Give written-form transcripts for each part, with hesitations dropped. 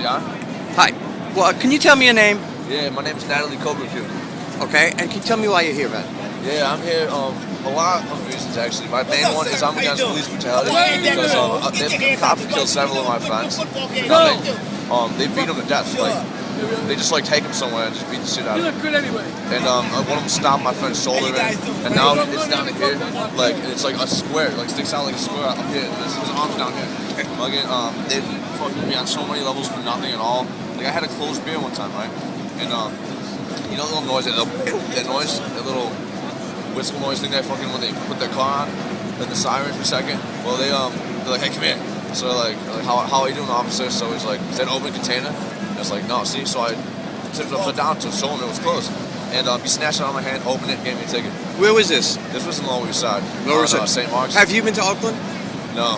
he on? Hi. Well, can you tell me your name? Yeah, my name's Natili. Okay. And can you tell me why you're here, man? Yeah, I'm here. A lot of reasons actually. My main one is I'm against police brutality because the cops killed several of my friends. They beat them to death. Like they just like take him somewhere and just beat the shit out of him. You look good anyway. And one of them stopped my friend's shoulder, and now it's down to here. Like it's like a square, like sticks out like a square up here. His arm's down here. Again, they fucking me on so many levels for nothing at all. Like I had a closed beer one time, right? And you know the little noise, that little whistle noise thing there, fucking when they put their car on, and the sirens for a second. Well, they're like, hey, come here. So they're like how are you doing, officer? So he's like, is that an open container? And I was like, no, see. So I tipped it upside down to show him it was closed. And he snatched it out of my hand, opened it, gave me a ticket. Where was this? This was in Lower East Side. Lower East Side. St. Mark's. Have you been to Oakland? No.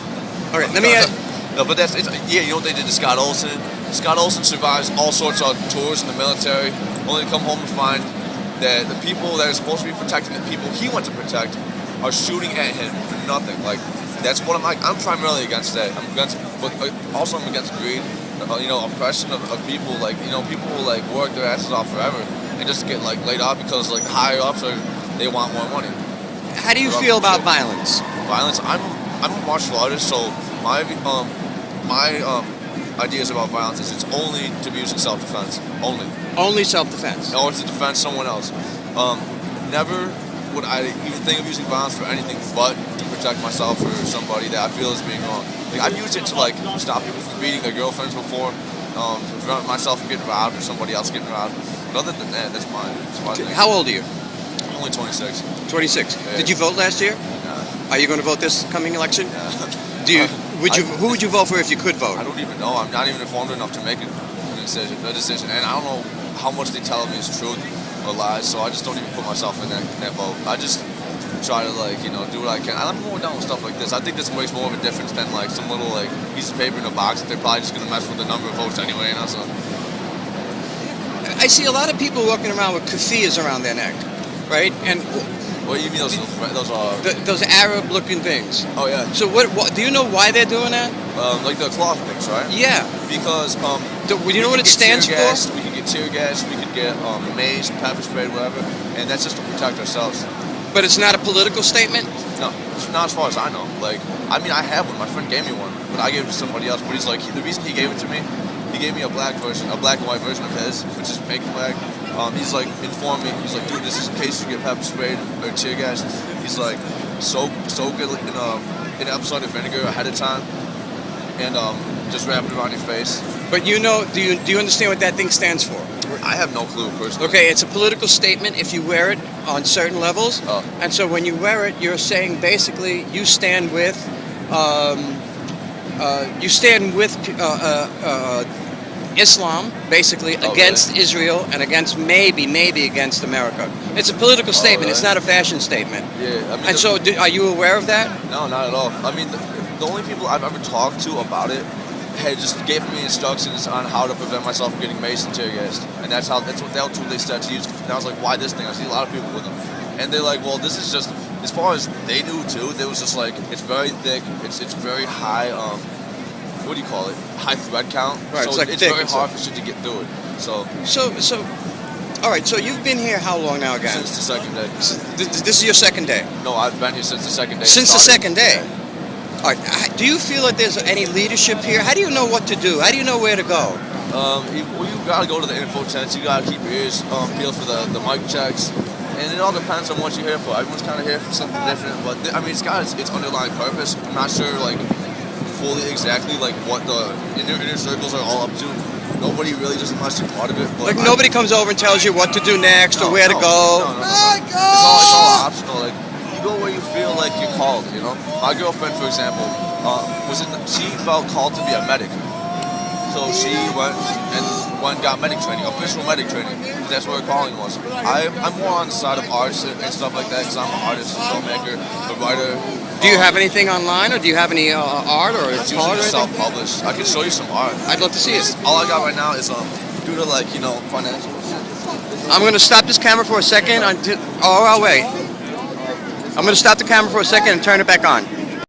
All right, let me ask. No, but you know what they did to Scott Olson? Scott Olson survives all sorts of tours in the military, only to come home and find that the people that are supposed to be protecting the people he went to protect are shooting at him for nothing. Like, that's what I'm like. I'm primarily against that. But also I'm against greed, oppression of people. Like, people will like work their asses off forever and just get like laid off because like higher ups they want more money. How do you feel about violence? Violence. I'm a martial artist, so my ideas about violence is it's only to be used in self-defense. Only self-defense. Or to defend someone else. Never would I even think of using violence for anything but to protect myself or somebody that I feel is being wrong. Like I've used it to like stop people from beating their girlfriends before, to prevent myself from getting robbed or somebody else getting robbed. But other than that, that's mine. How old are you? I'm only 26. 26. Yeah. Did you vote last year? Yeah. Are you going to vote this coming election? Yeah. Who would you vote for if you could vote? I don't even know. I'm not even informed enough to make a decision. And I don't know how much they tell me is truth or lies, so I just don't even put myself in that vote. I just try to do what I can. I'm more down with stuff like this. I think this makes more of a difference than like some little like piece of paper in a box that they're probably just gonna mess with the number of votes anyway. So I see a lot of people walking around with keffiyehs around their neck, right? And what do you mean those are? Those Arab-looking things. Oh yeah. So what? Do you know why they're doing that? Like the cloth things, right? Yeah. Because you know what it stands for? We could get tear gas. We could get mace, pepper spray, whatever, and that's just to protect ourselves. But it's not a political statement? No, it's not as far as I know. Like, I mean, I have one. My friend gave me one, but I gave it to somebody else. But he's like, the reason he gave it to me, he gave me a black and white version of his, which is pink and black. He's like, informed me. He's like, dude, this is in case you get pepper sprayed or tear gas. He's like, soak it in apple cider vinegar ahead of time, and just wrap it around your face. But do you understand what that thing stands for? I have no clue, personally. Okay, it's a political statement if you wear it on certain levels. Oh. And so when you wear it, you're saying basically you stand with Islam, basically, against really? Israel and against maybe against America. It's a political statement. Really? It's not a fashion statement. Yeah. I mean, and so are you aware of that? No, not at all. I mean, the only people I've ever talked to about it had just given me instructions on how to prevent myself from getting maced and tear gassed, and that's what they said to use. And I was like, why this thing? I see a lot of people with them, and they're like, well, this is just as far as they knew too. There was just like it's very thick, it's very high. What do you call it? High thread count. Right. So it's very hard for shit to get through it. So. All right. So you've been here how long now, again? Since the second day. This is your second day. No, I've been here since the second day. Since the second day. Yeah. All right. Do you feel that there's any leadership here? How do you know what to do? How do you know where to go? You gotta go to the info tents. You gotta keep your ears peeled for the mic checks, and it all depends on what you're here for. Everyone's kind of here for something different, but I mean, it's got its underlying purpose. I'm not sure fully exactly what the inner circles are all up to. Nobody really does much part of it. But nobody comes over and tells you what to do next or where to go. No. It's all optional. Go where you feel like you're called, My girlfriend, for example, she felt called to be a medic. So she went and got medic training, official medic training, because that's what her calling was. I'm more on the side of arts and stuff like that, because I'm an artist, a filmmaker, a writer. Do you have anything online, or do you have any art or it's art or usually self-published. I can show you some art. I'd love to see it. All I got right now is due to financial shit. I'm going to stop this camera for a second. I'll wait. I'm going to stop the camera for a second and turn it back on.